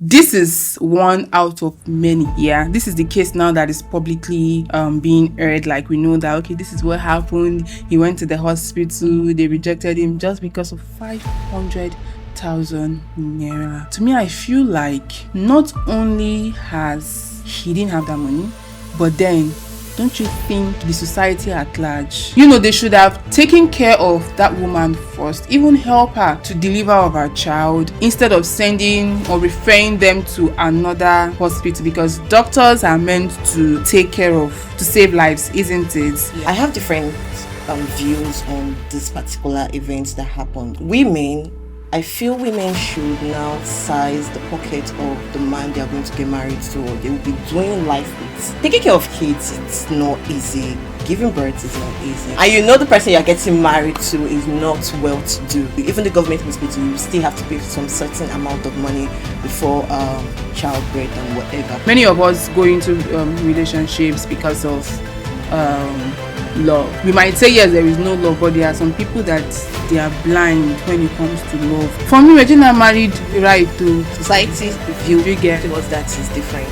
This is one out of many. Yeah, this is the case now that is publicly being aired. Like, we know that, okay, this is what happened. He went to the hospital, they rejected him just because of 500,000 naira. To me, I feel like not only has he didn't have that money, but then don't you think the society at large, they should have taken care of that woman first, even help her to deliver of her child, instead of sending or referring them to another hospital, because doctors are meant to take care of, to save lives, isn't it? I have different views on this particular event that happened. I feel women should now size the pocket of the man they are going to get married to, or they will be doing life with. Taking care of kids, it's not easy. Giving birth is not easy. And you know the person you're getting married to is not well to do. Even the government hospital, you still have to pay some certain amount of money before childbirth and whatever. Many of us go into relationships because of love. We might say yes, there is no love, but there are some people that they are blind when it comes to love. For me, Regina married right to Society's view you get towards that is different.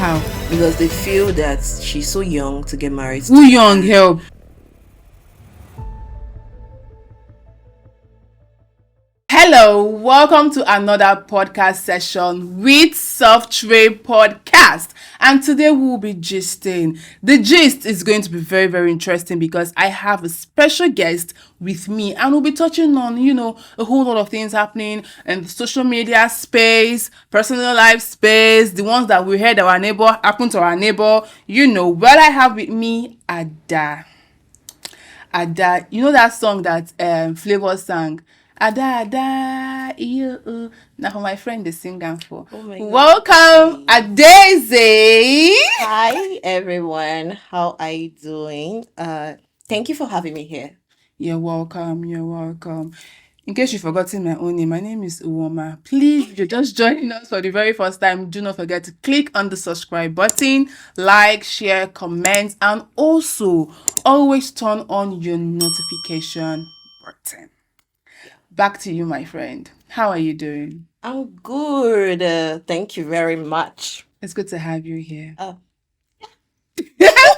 how? Because they feel that she's so young to get married. Who young help? Hello, welcome to another podcast session with Soft Tray Podcast. And today we'll be gisting. The gist is going to be very, very interesting because I have a special guest with me and we'll be touching on, a whole lot of things happening in the social media space, personal life space, the ones that we heard our neighbor happen to our neighbor. Well, I have with me Ada. Ada, you know that song that Flavor sang? Ada, you. Now for my friend, they sing am for. Oh my God. Welcome, Adeze. Hi everyone, how are you doing? Thank you for having me here. You're welcome. You're welcome. In case you've forgotten my own name, my name is Uwoma. Please, if you're just joining us for the very first time, do not forget to click on the subscribe button, like, share, comment, and also always turn on your notification button. Back to you, my friend. How are you doing? I'm good. Thank you very much. It's good to have you here. Oh.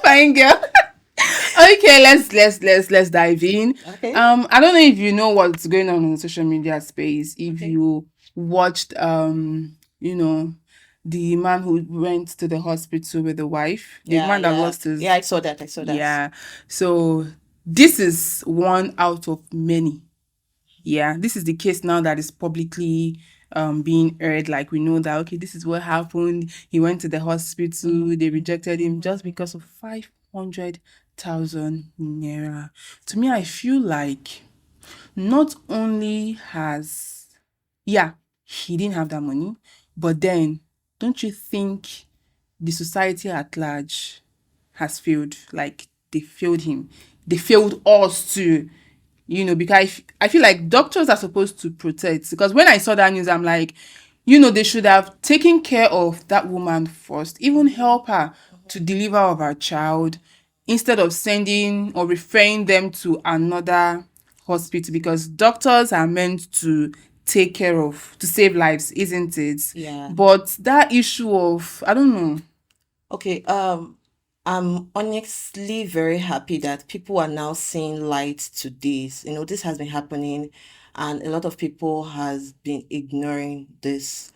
Fine girl. Okay, let's dive in. Okay. I don't know if you know what's going on in the social media space. If Okay. you watched the man who went to the hospital with the wife, the man that lost his. Yeah, I saw that. Yeah. So this is one out of many. Yeah, this is the case now that is publicly being aired. Like, we know that, okay, this is what happened. He went to the hospital, they rejected him just because of 500,000 naira. To me, I feel like not only has, he didn't have that money, but then don't you think the society at large has failed? Like, they failed him. They failed us too. Because I feel like doctors are supposed to protect. Because when I saw that news, I'm like, they should have taken care of that woman first, even help her to deliver of her child, instead of sending or referring them to another hospital, because doctors are meant to take care of, to save lives, isn't it? Yeah. But that issue of, I don't know. Okay. I'm honestly very happy that people are now seeing light to this. This has been happening, and a lot of people has been ignoring this.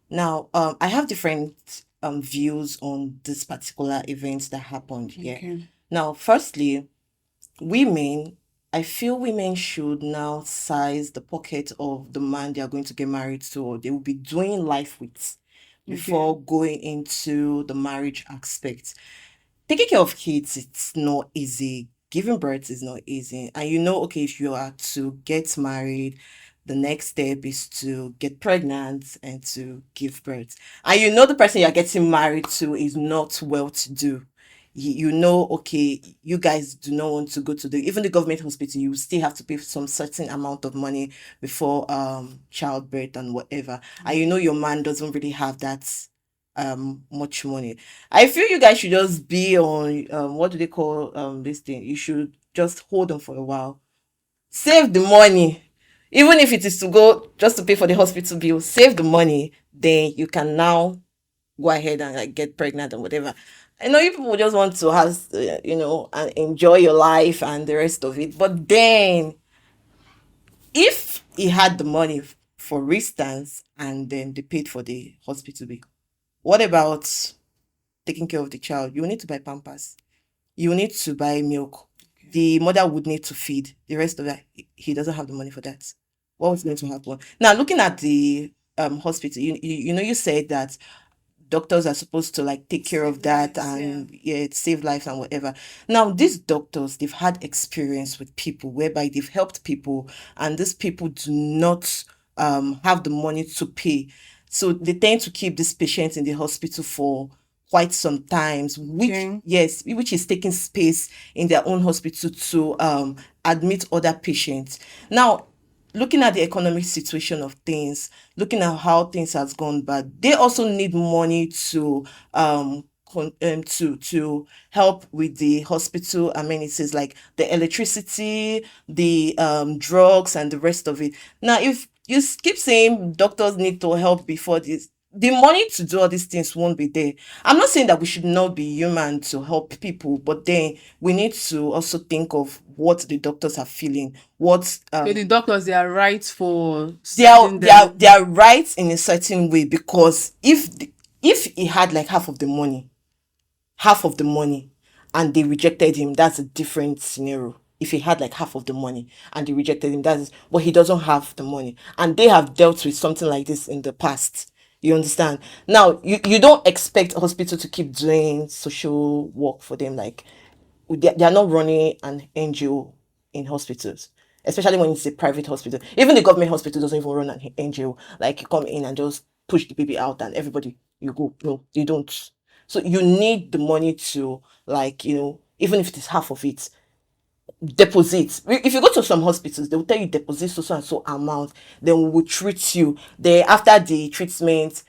Now, I have different views on this particular event that happened here. Okay. Now, firstly, I feel women should now size the pocket of the man they are going to get married to, or they will be doing life with, before going into the marriage aspect. Taking care of kids, it's not easy. Giving birth is not easy. And okay, if you are to get married, the next step is to get pregnant and to give birth. And the person you're getting married to is not well to do. Okay, you guys do not want to go to even the government hospital, you still have to pay some certain amount of money before childbirth and whatever. And your man doesn't really have that much money. I feel you guys should just be on what do they call this thing? You should just hold on for a while. Save the money. Even if it is to go just to pay for the hospital bill, save the money, then you can now go ahead and like get pregnant or whatever. I know you people just want to have, and enjoy your life and the rest of it. But then, if he had the money, for instance, and then they paid for the hospital bill, what about taking care of the child? You need to buy pampers. You need to buy milk. The mother would need to feed. The rest of that, he doesn't have the money for that. What was going to happen? Now, looking at the hospital, you said that doctors are supposed to like take care of Save that lives, and save lives and whatever. Now these doctors, they've had experience with people whereby they've helped people, and these people do not have the money to pay, so they tend to keep these patients in the hospital for quite some times, which Okay. yes, which is taking space in their own hospital to admit other patients. Now, looking at the economic situation of things, looking at how things has gone bad, they also need money to to help with the hospital amenities like the electricity, the drugs, and the rest of it. Now, if you keep saying doctors need to help before this, the money to do all these things won't be there. I'm not saying that we should not be human to help people, but then we need to also think of what the doctors are feeling, what So the doctors, they are right for they are sending they are them. they are right in a certain way, because if he had like half of the money and they rejected him, that's a different scenario. If he had like half of the money and they rejected him, that's, but he doesn't have the money, and they have dealt with something like this in the past. You understand? Now, you don't expect a hospital to keep doing social work for them. Like, they are not running an NGO in hospitals, especially when it's a private hospital. Even the government hospital doesn't even run an NGO. Like, you come in and just push the baby out and everybody, you go. No, you don't. So you need the money to, like, even if it is half of it, deposit. If you go to some hospitals, they will tell you deposit so and so amount, then we will treat you. Then after the treatment,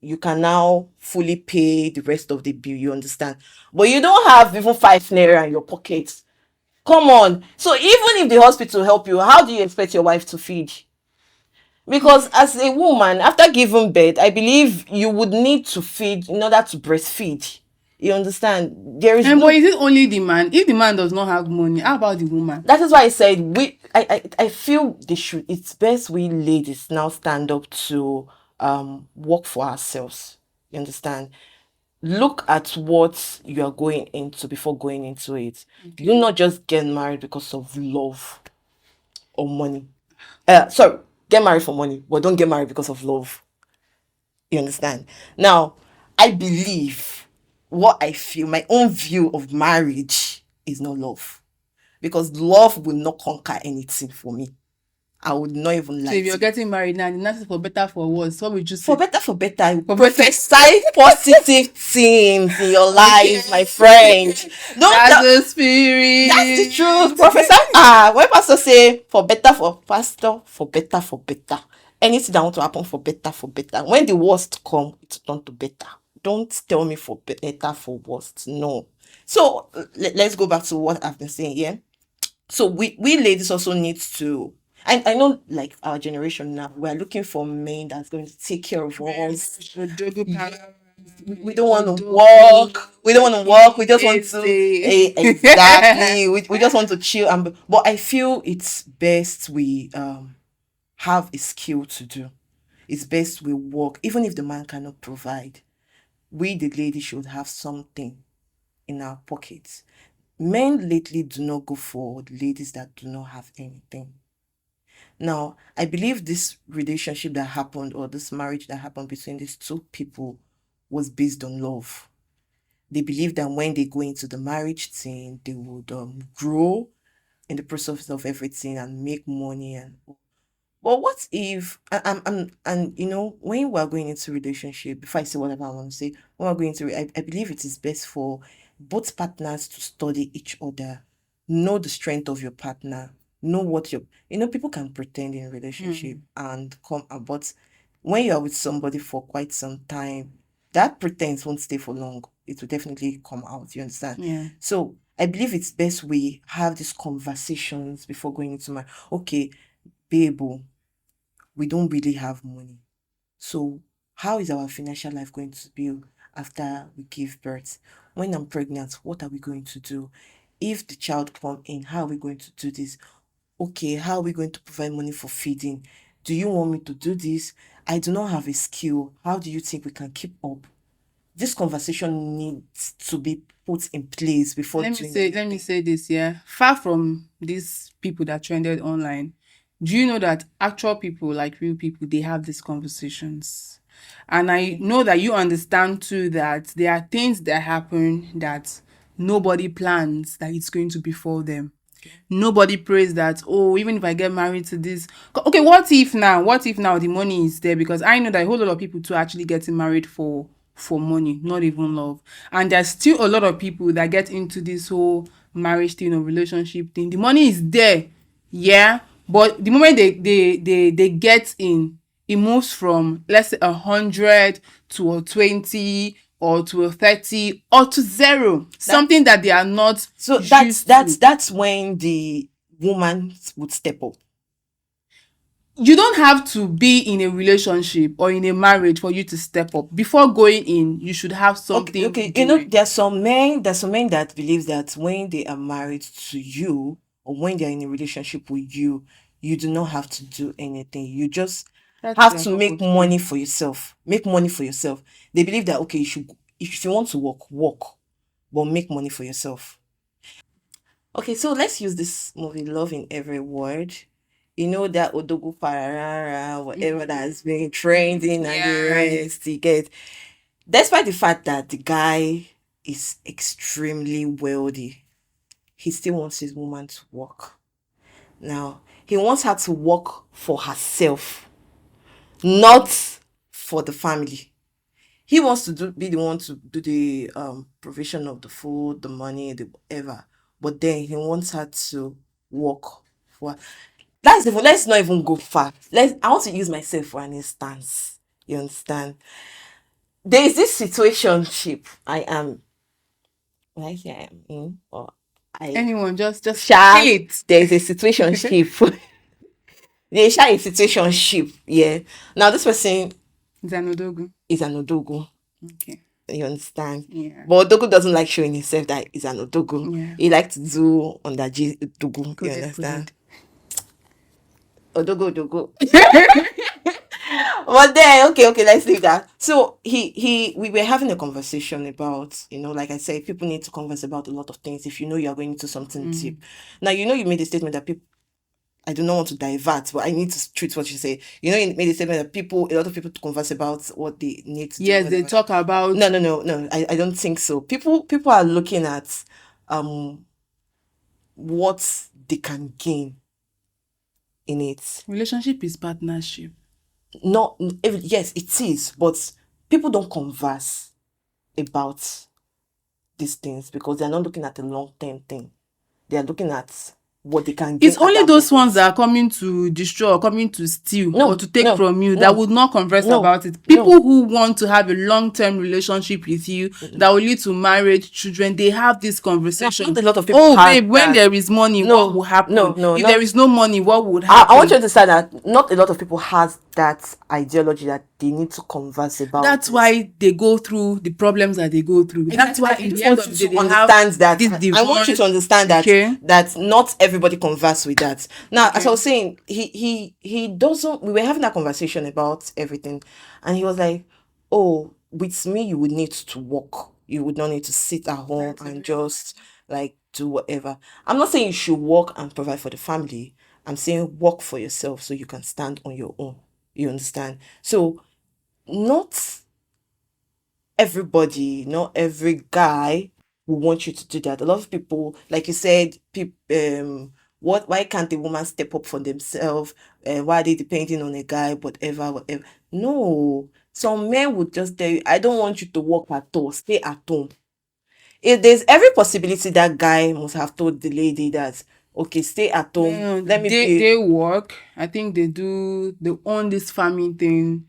you can now fully pay the rest of the bill. You understand? But you don't have even 5 naira in your pocket. Come on. So even if the hospital help you, how do you expect your wife to feed? Because as a woman, after giving birth, I believe you would need to feed in order to breastfeed. You understand? There is And no. but is it only the man? If the man does not have money, how about the woman? That is why I said I feel they should. It's best we ladies now stand up to work for ourselves. You understand? Look at what you are going into before going into it. Do not just get married because of love or money. Sorry, get married for money, but don't get married because of love. You understand? Now, I believe what I feel, my own view of marriage is not love, because love will not conquer anything for me. I would not even So like if you're to. getting married now, the next for better for worse, what would you For say? better, for better, For better. prophesy positive things in your life, my Okay. friend. Don't That's tell, the that's the spirit. truth. Prophesy. When pastor say for better, for better, for better. Anything that want to happen for better, for better. When the worst come, it's turn to better. Don't tell me for better, for worst. No. So let's go back to what I've been saying. Yeah. So we ladies also need to. I know, like, our generation now, we're looking for men that's going to take care of us. Odogu Yeah, para- we don't want to Odogu. work. We don't want to work. We just want to, Ese. exactly. We just want to chill. And but I feel it's best we have a skill to do. It's best we work, even if the man cannot provide. We, the lady, should have something in our pockets. Men lately do not go for ladies that do not have anything. Now, I believe this relationship that happened, or this marriage that happened between these two people, was based on love. They believe that when they go into the marriage thing, they would grow in the process of everything and make money. And but what if, and when we're going into relationship, before I say whatever I want to say, when we're going to, I believe it is best for both partners to study each other, know the strength of your partner, know what your, people can pretend in a relationship and come out, but when you're with somebody for quite some time, that pretense won't stay for long. It will definitely come out. You understand? Yeah. So I believe it's best we have these conversations before going into my, okay, babe, we don't really have money. So how is our financial life going to be after we give birth? When I'm pregnant, what are we going to do? If the child come in, how are we going to do this? Okay, how are we going to provide money for feeding? Do you want me to do this? I do not have a skill. How do you think we can keep up? This conversation needs to be put in place before Let me doing say, let me say this, yeah. Far from these people that trended online, do you know that actual people, like real people, they have these conversations? And I know that you understand too that there are things that happen that nobody plans that it's going to befall them. Nobody prays that, oh, even if I get married to this. Okay, what if now? What if now the money is there? Because I know that a whole lot of people too actually getting married for money, not even love. And there's still a lot of people that get into this whole marriage thing or relationship thing. The money is there, yeah. But the moment they get in, it moves from, let's say, 100 to a 20 or to a 30 or to zero. Something that they are not So used to. that's when the woman would step up. You don't have to be in a relationship or in a marriage for you to step up. Before going in, you should have something Okay. doing. There's some men that believe that when they are married to you or when they're in a relationship with you, you do not have to do anything. You just That's have their to cup make of tea. money for yourself. Make money for yourself. They believe that okay, if you want to work, but make money for yourself. Okay, so let's use this movie, Love in Every Word. You know that Odogu Pararara, whatever that has been trending and the Yeah. rest, you get. Despite the fact that the guy is extremely wealthy, he still wants his woman to work. Now, he wants her to work for herself, not for the family. He wants to be the one to do the provision of the food, the money, the whatever. But then he wants her to work for. Let's not even go far. I want to use myself for an instance. You understand? There is this situationship I am. When I say I am in, or I Anyone, just Sha, feel it. there is a situationship. There's a situationship. Yeah. Now this person Zanodogu. is an odogu. Okay. You understand? Yeah. But Odogu doesn't like showing himself that he's an Odogu. Yeah. He likes to do under G Odogu. You Coded, understand? Odogu. But then, okay, let's leave that. So we were having a conversation about, like I said, people need to converse about a lot of things if you know you're going into something deep. Now, you made a statement that people, I do not want to divert, but I need to treat what you say. You made a statement that a lot of people to converse about what they need to do. Yes, they talk about. No. I don't think so. People are looking at what they can gain in it. Relationship is partnership. Yes, it is, but people don't converse about these things because they're not looking at the long-term thing. They are looking at what they can gain. It's only those ones that are coming to destroy or coming to steal or to take from you that would not converse about it. People who want to have a long-term relationship with you that will lead to marriage, children, they have this conversation. Not a lot of people babe, when there is money, what will happen? If there is no money, what would happen? I want you to understand that not a lot of people has that ideology that they need to converse about. That's why they go through the problems that they go through. That's why in the end of the day, they have this divorce. I want you to understand that that not everybody converse with that. Now, as I was saying, he doesn't. We were having a conversation about everything, and he was like, "Oh, with me, you would need to work. You would not need to sit at home and just like do whatever." I'm not saying you should work and provide for the family. I'm saying work for yourself so you can stand on your own. You understand? So not everybody, not every guy will want you to do that. A lot of people, like you said, why can't a woman step up for themselves? Why are they depending on a guy? Whatever. No. Some men would just tell you, I don't want you to work at all. Stay at home. If there's every possibility that guy must have told the lady that, okay, stay at home. They work. I think they own this farming thing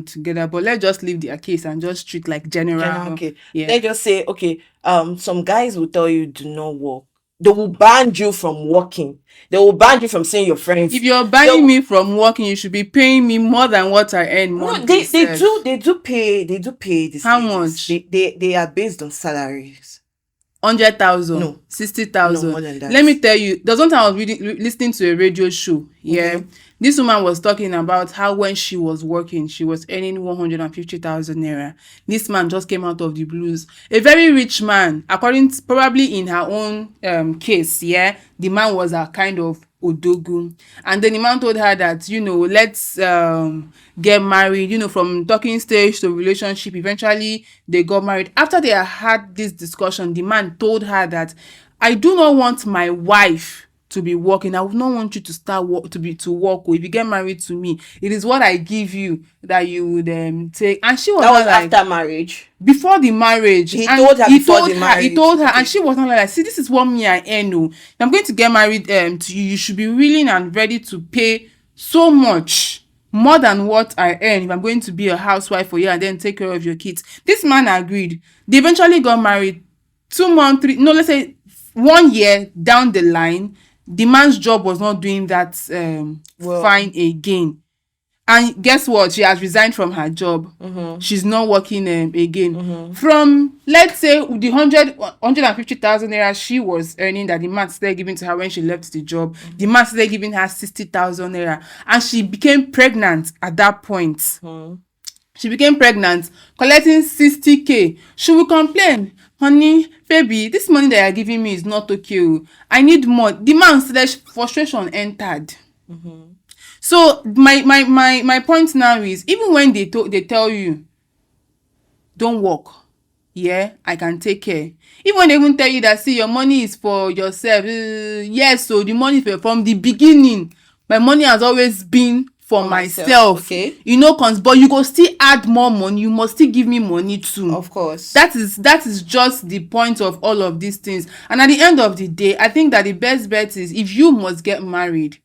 together. But let's just leave their case and just treat like general. Okay. Yeah. Let's just say, okay, some guys will tell you do not work. they will ban you from working. They will ban you from seeing your friends. If you're banning me from working, you should be paying me more than what I earn No, monthly. they do pay these How wages. much? They are based on salaries. 100,000, No. 60,000. No, more than that. Let me tell you, there's one time I was listening to a radio show. Yeah. This woman was talking about how when she was working, she was earning 150,000 naira. This man just came out of the blues. A very rich man, according to, probably in her own case, yeah, the man was a kind of odogu. And then the man told her that, let's get married, from talking stage to relationship. Eventually, they got married. After they had this discussion, the man told her that, I do not want my wife to be working. I would not want you to start work to work. If you get married to me, it is what I give you that you would take. And she was that was like, after marriage. Before the marriage, He told her before the marriage. He told her, and she was not like, see, this is what me I earn. Oh, I'm going to get married to you. You should be willing and ready to pay so much more than what I earn if I'm going to be a housewife for you and then take care of your kids. This man agreed. They eventually got married. 2 months, let's say 1 year down the line, the man's job was not doing that fine again. And guess what? She has resigned from her job. She's not working again. From, let's say, the 150,000 naira she was earning that the man started giving to her when she left the job, the man started giving her 60,000 naira. And she became pregnant at that point. She became pregnant, collecting 60K. She will complain, honey, baby, this money that you're giving me is not okay. I need more. The man said frustration entered. So my point now is, even when they tell you, don't work, yeah, I can take care. Even when they even tell you that, see, your money is for yourself. Yes, so the money is from the beginning. My money has always been for myself. Okay. But you go still add more money. You must still give me money too. Of course. That is just the point of all of these things. And at the end of the day, I think that the best bet is, if you must get married,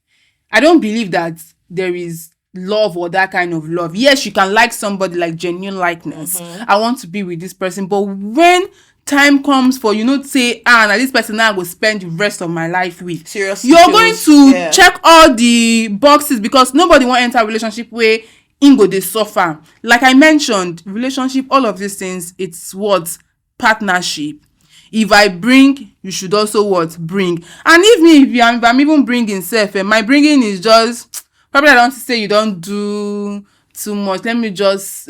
I don't believe that there is love or that kind of love. Yes, you can like somebody, like genuine likeness. I want to be with this person. But when time comes for to say, now this person now I will spend the rest of my life with, Seriously, you're going to check all the boxes, because nobody want to enter a relationship where go dey suffer. Like I mentioned, relationship, all of these things, it's what? Partnership. If I bring, you should also what? Bring. And if I'm even bringing self, my bringing is just, probably I don't say you don't do too much. Let me just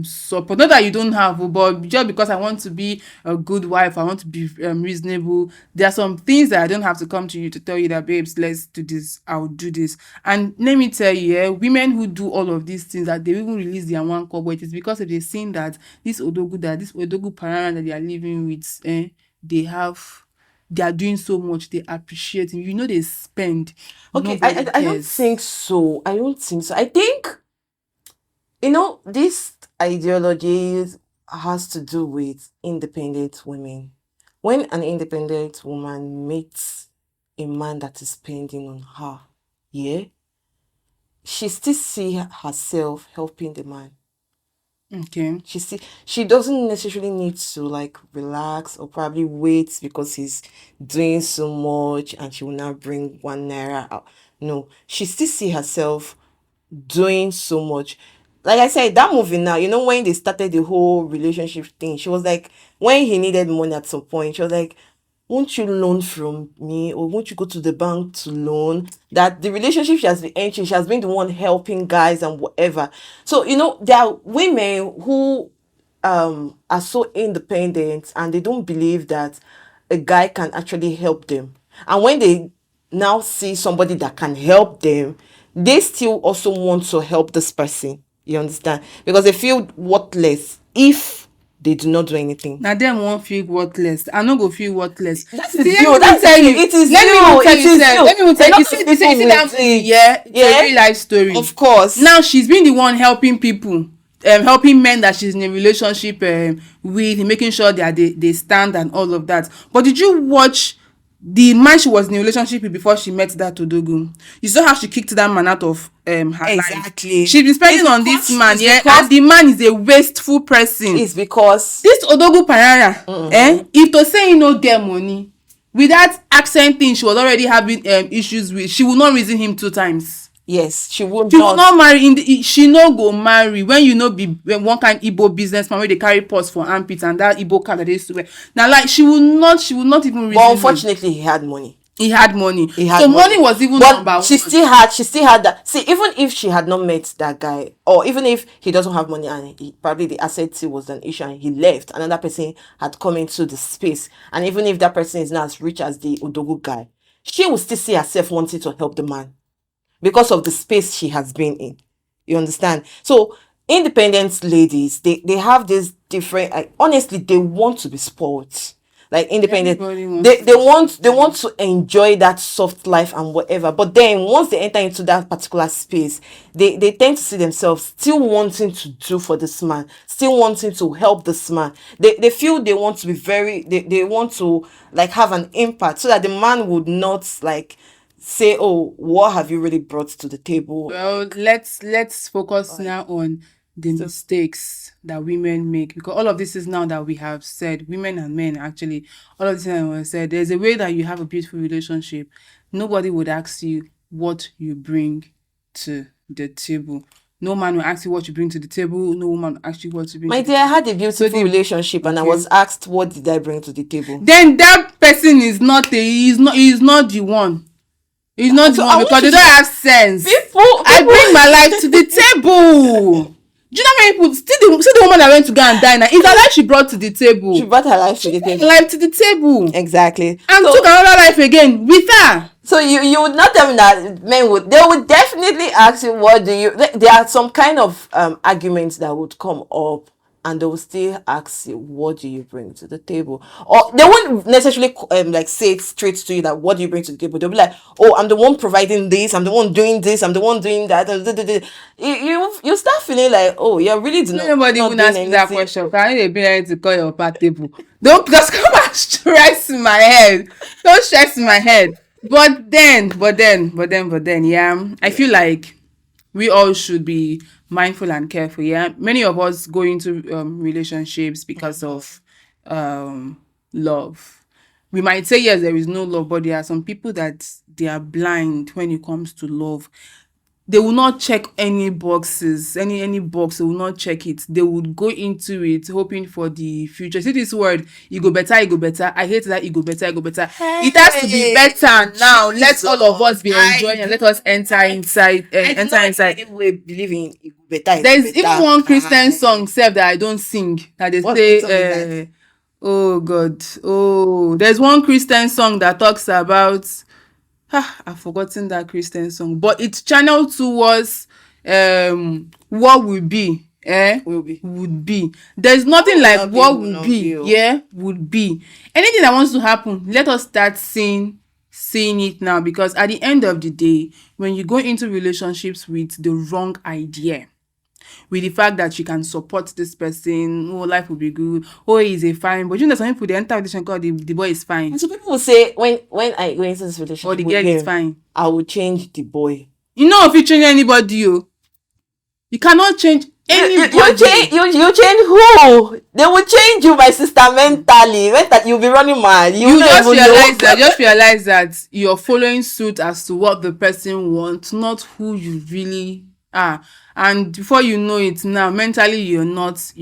support. Not that you don't have, but just because I want to be a good wife, I want to be reasonable. There are some things that I don't have to come to you to tell you that, babes, let's do this, I'll do this. And let me tell you, women who do all of these things, that they even release their one kobo, it is because if they've seen that this odogu parent that they are living with, they are doing so much, they appreciate it. They spend. Okay, I don't think so. I think, this ideology has to do with independent women. When an independent woman meets a man that is spending on her, yeah, she still see herself helping the man. Okay. She doesn't necessarily need to like relax or probably wait because he's doing so much and she will now bring 1 naira out. No, she still see herself doing so much. Like I said, that movie now, when they started the whole relationship thing, she was like, when he needed money at some point, she was like, won't you loan from me, or won't you go to the bank to loan? That the relationship she has been entering, she has been the one helping guys and whatever. So there are women who are so independent and they don't believe that a guy can actually help them. And when they now see somebody that can help them, they still also want to help this person. You understand? Because they feel worthless if they do not do anything. Now them won't feel worthless. I no go feel worthless. That is you. That's it. It is you. Let me tell you. See that movie, yeah? It's a real life story. Of course. Now she's been the one helping people, helping men that she's in a relationship with, making sure that they stand and all of that. But did you watch the man she was in a relationship with before she met that Odogu? You saw how she kicked that man out of her life. Exactly. She's been spending on this man, and the man is a wasteful person. It's because this Odogu Parara, if to say he no get money, With that accent thing she was already having issues with, she will not reason him 2 times. Yes, she will She will not. not marry she no go marry when you know be one kind Igbo businessman wey dey carry purse for armpit and that Igbo cap that they used to wear. Now like she will not even reason But him. unfortunately, he had money. He had money. He had So money was even number But one. she still had that. See, even if she had not met that guy, or even if he doesn't have money and probably the asset was an issue and he left, another person had come into the space, and even if that person is not as rich as the Odogu guy, she will still see herself wanting to help the man because of the space she has been in. You understand? So independent ladies, they have this different. Honestly, they want to be spoiled. Like independent, Everybody wants they want to enjoy that soft life and whatever. But then once they enter into that particular space, they tend to see themselves still wanting to do for this man, still wanting to help this man. They feel they want to be they want to like have an impact so that the man would not like say, oh, what have you really brought to the table? Well, let's focus now on the mistakes that women make, because all of this is now that we have said, women and men actually, all of this that we have said, there's a way that you have a beautiful relationship. Nobody would ask you what you bring to the table. No man will ask you what you bring to the table. No woman will ask you what you bring. My to the dear, I had a beautiful relationship and I Okay. was asked, what did I bring to the table? Then that person is not he's not the one. He's not So the I one want because you they to- don't have sense. People- I bring my life to the table. Do you know how many people see the woman that went to go and die now? It's her life she brought to the table. She brought her life to the table. Life to the table. Exactly. And So- took another life again with her. So you would not tell me that they would definitely ask you, what do you, there are some kind of arguments that would come up and they will still ask you, what do you bring to the table? Or they won't necessarily like say it straight to you that what do you bring to the table. They'll be like, oh, I'm the one providing this, I'm the one doing this, I'm the one doing that. You start feeling like, oh, you're really not Nobody not even doing ask me that anything. question. Can you be ready to call your part table? Don't just come and stress my head. Don't stress my head. But then, yeah, I feel like we all should be mindful and careful. Yeah, many of us go into relationships because of love. We might say yes, there is no love, but there are some people that they are blind when it comes to love. They will not check any boxes, any box. They will not check it. They would go into it hoping for the future. See this word, it go better. I hate that, it go better. It has to be better now. Let all of us be enjoying and let us enter inside. Enter inside. We believe in it go better. There's even one Christian song self that I don't sing that they What song is say, oh God, oh, there's one Christian song that talks about. I've forgotten that Christian song, but it's channeled towards what will be, Will be. would be. There's nothing like not be, what will will not be, be. yeah, would be. Anything that wants to happen, let us start seeing it now, because at the end of the day, when you go into relationships with the wrong idea, with the fact that you can support this person, oh, life will be good, oh, he's a fine, but you know, some people they enter relationship because the boy is fine And so people will say, when I go into this relationship or the with girl is him, fine. I will change the boy. You know, if you change anybody, you cannot change anybody. You change who? They will change you, my sister, mentally. You'll be running mad. You don't just even know. realize that you're following suit as to what the person wants, not who you really are. And before you know it, now mentally you're not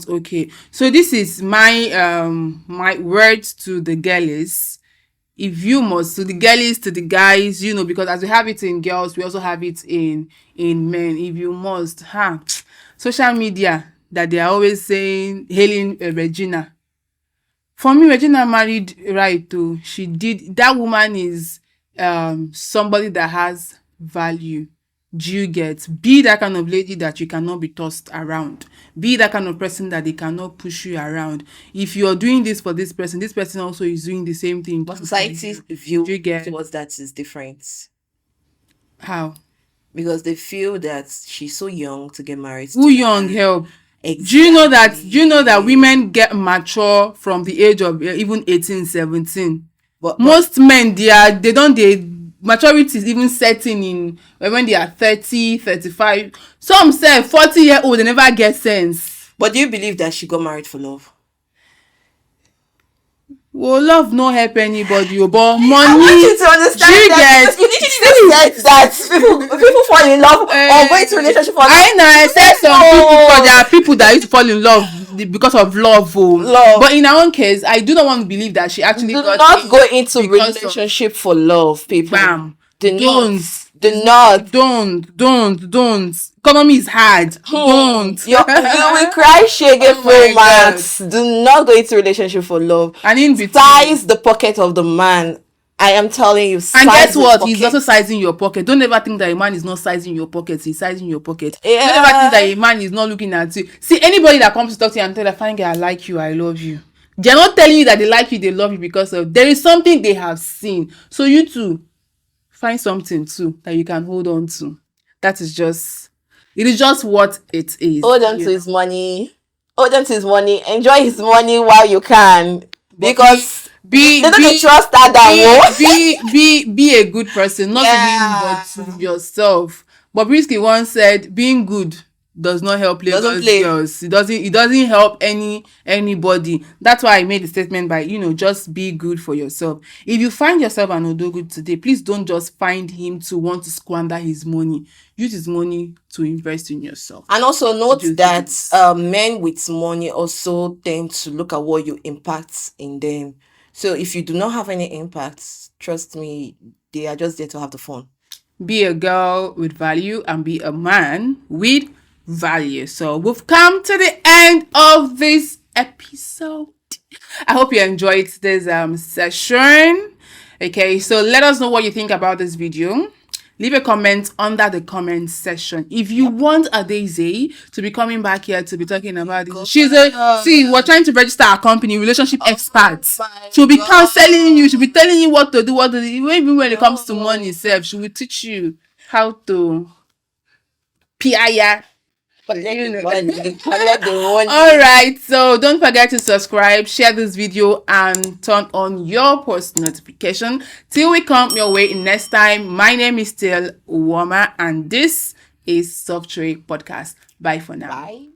okay. So this is my my words to the girlies. If you must, to the girlies, to the guys, you know, because as we have it in girls, we also have it in men. If you must, social media that they are always saying, hailing Regina. For me, Regina married right too. She did. That woman is somebody that has value. Do you get? Be that kind of lady that you cannot be tossed around. Be that kind of person that they cannot push you around. If you're doing this for this person also is doing the same thing. But society's view Do you get? towards that is different. How? Because they feel that she's so young to get married. Who to young her. help? Exactly. Do you know that women get mature from the age of even 18, 17? But Most men they maturity is even setting in when they are 30, 35. Some say 40-year-old they never get sense. But do you believe that she got married for love? Well, love no help anybody, but I money. want you to understand you that get- because you literally just said that people fall in love or go into relationship for I know I said some people, No. but there are people that used to fall in love because of love. Love. But in our own case, I do not want to believe that she actually Do got not in go into because of- relationship for love, people. Bam. Do Don't. not. Do not. Don't. Economy is hard. Don't. You will cry shege Oh my romance. Do not go into relationship for love. And in between. Size the pocket of the man. I am telling you. And size guess his what? pocket. He's also sizing your pocket. Don't ever think that a man is not sizing your pocket. He's sizing your pocket. Yeah. Don't ever think that a man is not looking at you. See, anybody that comes to talk to you and tell you, fine girl, I like you, I love you. They're not telling you that they like you, they love you because of there is something they have seen. So you too, find something too that you can hold on to. It is just what it is. Hold on to his money. Hold on to his money. Enjoy his money while you can. Because they don't trust that be a good person, not Yeah. to him but to yourself. Bobrisky once said, being good does not help Doesn't play. girls. It doesn't help anybody. That's why I made the statement by just be good for yourself. If you find yourself an odogu today, please don't just find him to want to squander his money. Use his money to invest in yourself. And also note Do that things. men with money also tend to look at what you impact in them. So if you do not have any impact, trust me, they are just there to have the fun. Be a girl with value and be a man with value. So we've come to the end of this episode. I hope you enjoyed this session. Okay, so let us know what you think about this video. Leave a comment under the comment section. If you want Adaeze to be coming back here to be talking about this, we're trying to register our company, relationship experts. my She'll be God. counseling you. She'll be telling you what to do. Even when it comes to money itself, she will teach you how to PIR. Collect the money. All right, so don't forget to subscribe, share this video, and turn on your post notification. Till we come your way next time. My name is still Uwama, and this is Soft Tray Podcast. Bye for now. Bye.